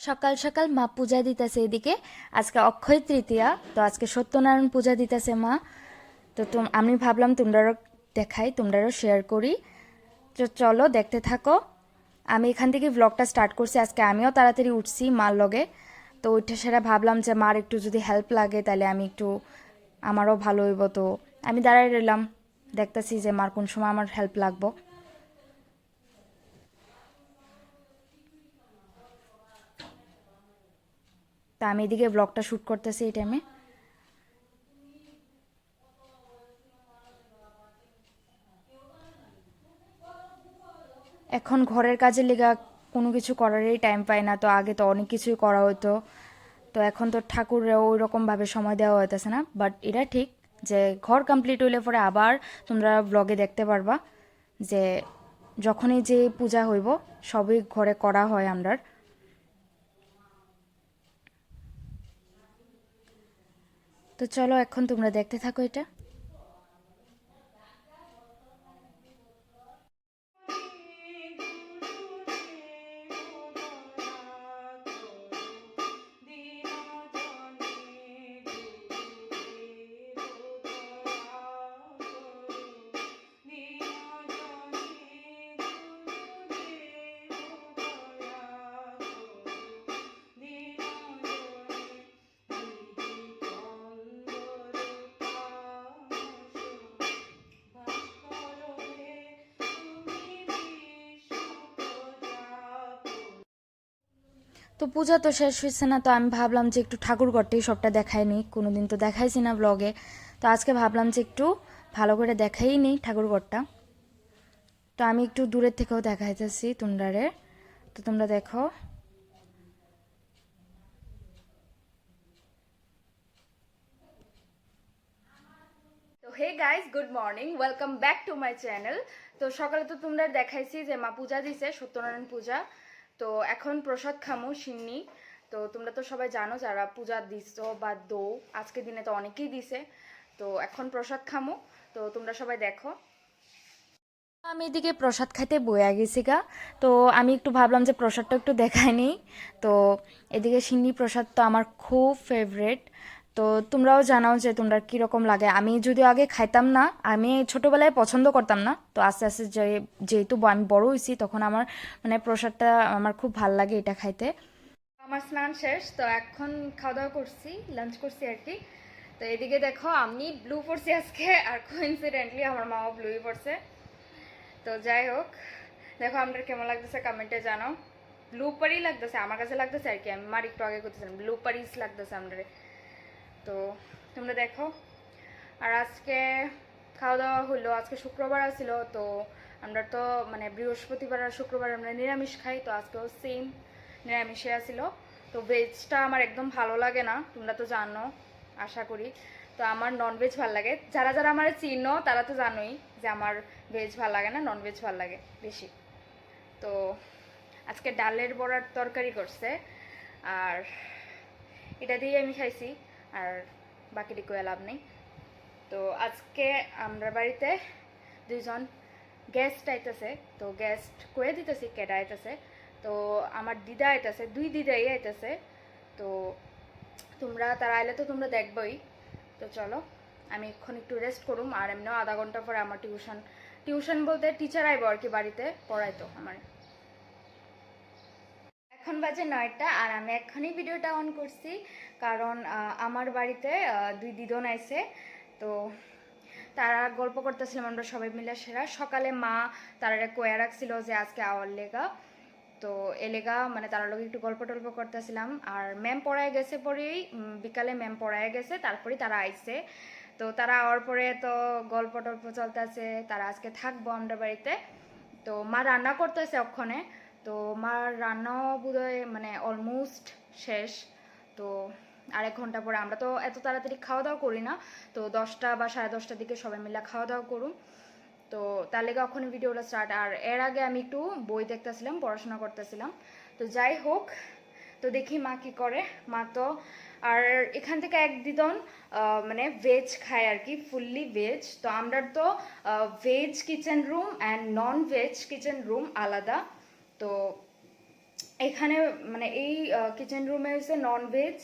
সকাল সকাল মা পূজা দিতেছে এদিকে। আজকে অক্ষয় তৃতীয়া, তো আজকে সত্যনারায়ণ পূজা দিতেছে মা। তো আমি ভাবলাম তোমরাও দেখাই, তোমরাও শেয়ার করি। তো চলো দেখতে থাকো। আমি এখান থেকে ব্লগটা স্টার্ট করছি। আজকে আমিও তাড়াতাড়ি উঠছি মার লগে। তো উঠে সেরা ভাবলাম যে মার একটু যদি হেল্প লাগে তাহলে আমি একটু, আমারও ভালো হইব। তো আমি দাঁড়াই রইলাম, দেখতেছি যে মার কোন সময় আমার হেল্প লাগবো। তা আমি এদিকে ব্লগটা শ্যুট করতেছি এই টাইমে। এখন ঘরের কাজে লেগা কোনো কিছু করারই টাইম পাই না। তো আগে তো অনেক কিছুই করা হতো, তো এখন তো ঠাকুরেও ওই রকমভাবে সময় দেওয়া হইতেছে না। বাট এটা ঠিক যে ঘর কমপ্লিট হইলে পরে আবার তোমরা ব্লগে দেখতে পারবা যে যখনই যে পূজা হইব সবই ঘরে করা হয় আমরার। তো চলো এখন তোমরা দেখতে থাকো এটা। তো পূজা তো শেষ হয়েছে না, তো আমি ভাবলাম যে একটু ঠাকুর ঘরটাই সবটা দেখাই নিই, কোনোদিন তো দেখাইছি না ব্লগে। তো আজকে ভাবলাম যে একটু ভালো করে দেখাই নিই ঠাকুর ঘরটা। তো আমি একটু দূরের থেকেও দেখাইতেছি তোমরারে, তো তোমরা দেখো। তো hey guys, good morning, welcome back to my channel. তো সকালে তো তোমরা দেখাইছি যে মা পূজা দিছে, সত্যনারায়ণ পূজা। তো এখন প্রসাদ খামো সিন্নি। তো তোমরা তো সবাই জানো যারা পূজা দিছো বা দৌ, আজকে দিনে তো অনেকেই দিছে। তো এখন প্রসাদ খামো, তো তোমরা সবাই দেখো। আমি এদিকে প্রসাদ খাইতে বইয়া গেছি গা। তো আমি একটু ভাবলাম যে প্রসাদটা একটু দেখাই নিই। তো এদিকে সিন্নি প্রসাদ তো আমার খুব ফেভারেট। তো তোমরাও জানাও যে তোমরা কীরকম লাগে। আমি যদিও আগে খাইতাম না, আমি ছোটোবেলায় পছন্দ করতাম না। তো আস্তে আস্তে যেহেতু আমি বড় হয়েছি তখন আমার মানে প্রসাদটা আমার খুব ভাল লাগে এটা খাইতে। আমার স্নান শেষ, তো এখন খাওয়া দাওয়া করছি, লাঞ্চ করছি আর কি। তো এদিকে দেখো আমি ব্লু পরছি আজকে, আর কোইন্সিডেন্টলি আমার মাও ব্লুই পরছে। তো যাই হোক, দেখো আমরা কেমন লাগতেছে কমেন্টে জানাও। ব্লু পারি লাগতেছে আমার কাছে, লাগতেছে আর কি, আমি মার একটু আগে করতেছিলাম ব্লু পারিস লাগতেছে আমাদের। তো তোমরা দেখো। আর আজকে খাওয়া দাওয়া হলো, আজকে শুক্রবার আছিল। তো আমরা তো মানে বৃহস্পতিবার আর শুক্রবার আমরা নিরামিষ খাই, তো আজকেও সেম নিরামিষে আছিল। তো ভেজটা আমার একদম ভালো লাগে না, তোমরা তো জানো আশা করি। তো আমার ননভেজ ভালো লাগে, যারা যারা আমার চিনো তারা তো জানোই যে আমার ভেজ ভালো লাগে না, ননভেজ ভালো লাগে বেশি। তো আজকে ডালের বড়ার তরকারি করছে, আর এটা দিয়ে আমি খাইছি। আর বাকিটি কয়ে লাভ নেই। তো আজকে আমরা বাড়িতে দুইজন গেস্ট আইতেছে। তো গেস্ট কয়ে দিতেছি কেডা আইতেছে। তো আমার দিদা আইতেছে, দুই দিদাই আইতেছে। তো তোমরা তারা আইলে তো তোমরা দেখবই। তো চলো আমি এখন একটু রেস্ট করুম, আর এমনিও আধা ঘন্টা পরে আমার টিউশন, টিউশন বলতে টিচার আইব আর কি, বাড়িতে পড়াইতো আমার। এখন বাজে 9টা, আর আমি এখনই ভিডিওটা অন করছি কারণ আমার বাড়িতে দুই দিদন আইছে। তো তারা গল্প করতেছিলাম আমরা সবাই মিলে। সেরা সকালে মা তারা কয়া রাখছিল যে আজকে আওয়ার লেগা। তো এলেগা মানে তার লোক একটু গল্প টল্প করতেছিলাম। আর ম্যাম পড়ায় গেছে পরেই, বিকালে ম্যাম পড়ায় গেছে, তারপরেই তারা আইছে। তো তারা আওয়ার পরে তো গল্প টল্প চলতেছে, তারা আজকে থাকবো আমরা বাড়িতে। তো মা রান্না করতেছে ওখানে। তো মার রান্নাও বোধহয় মানে অলমোস্ট শেষ। তো আরেক ঘন্টা পরে, আমরা তো এত তাড়াতাড়ি খাওয়া দাওয়া করি না। তো 10টা বা 10:30টার দিকে সবাই মিলে খাওয়া দাওয়া করুন। তো তার লেগে ওখানে ভিডিওটা স্টার্ট। আর এর আগে আমি একটু বই দেখতেছিলাম, পড়াশোনা করতেছিলাম। তো যাই হোক, তো দেখি মা কি করে। মা তো আর এখান থেকে এক দিদন মানে ভেজ খায় আর কি, ফুললি ভেজ। তো আমরা তো veg kitchen room and non veg kitchen room আলাদা। তো এখানে মানে এই কিচেন রুমে হচ্ছে নন ভেজ,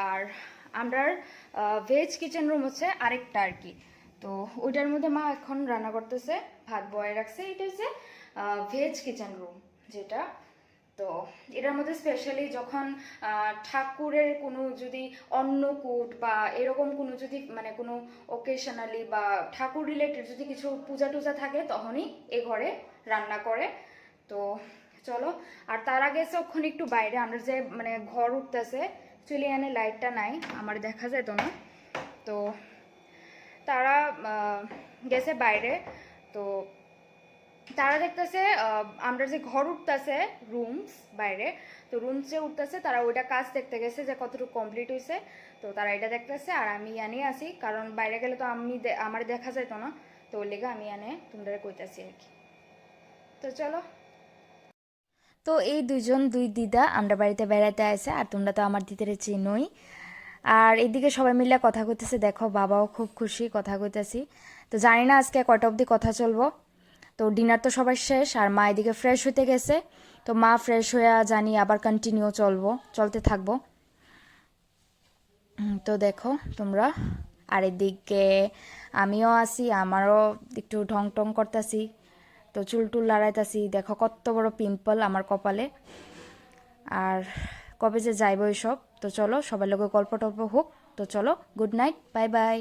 আর আমরার ভেজ কিচেন রুম হচ্ছে আরেকটা আর কি। তো ওইটার মধ্যে মা এখন রান্না করতেছে, ভাত বয়ে রাখছে। এটা হচ্ছে ভেজ কিচেন রুম যেটা। তো এটার মধ্যে স্পেশালি যখন ঠাকুরের কোনো যদি অন্নকূট বা এরকম কোনো যদি মানে কোনো ওকেশনালি বা ঠাকুর রিলেটেড যদি কিছু পূজা টুজা থাকে তখনই এ ঘরে রান্না করে। তো চলো, আর তার আগে ওখানে একটু বাইরে আমরা যে মানে ঘর উঠতেছে, অ্যাকচুয়ালি এখানে লাইটটা নাই, আমার দেখা যেত না। তো তারা গেছে বাইরে। তো তারা দেখতেছে আমরা যে ঘর উঠতেছে রুমস বাইরে, তো রুমসে উঠতেছে, তারা ওইটা কাজ দেখতে গেছে যে কতটুকু কমপ্লিট হয়েছে। তো তারা এটা দেখতেছে, আর আমি আনি আসি, কারণ বাইরে গেলে তো আমার দেখা যেত না। তো ওর লেগে আমি আনে তোমরা কইতাছি আর কি। তো চলো। তো এই দুই দিদা আমরা বাড়িতে বেড়াতে আসে, আর তোমরা তো আমার দিদিরে চিনোই। আর এদিকে সবাই মিলে কথা কইতেছে, দেখো বাবাও খুব খুশি, কথা কইতেছি। তো জানি না আজকে কয়টা অবধি কথা চলবো। তো ডিনার তো সবার শেষ, আর মা এদিকে ফ্রেশ হতে গেছে। তো মা ফ্রেশ হয়ে জানি আবার কন্টিনিউ চলতে থাকবো। তো দেখো তোমরা, আর এদিকে আমিও আছি, আমারও একটু ঢং টং করতেছি। তো চুল টুল লড়াইতেছি, দেখো কত বড় পিম্পল আমার কপালে। আর কবে যে যাইব এসব। তো চলো সবার লোক গল্প টল্প হোক। তো চলো, গুড নাইট, বাই বাই।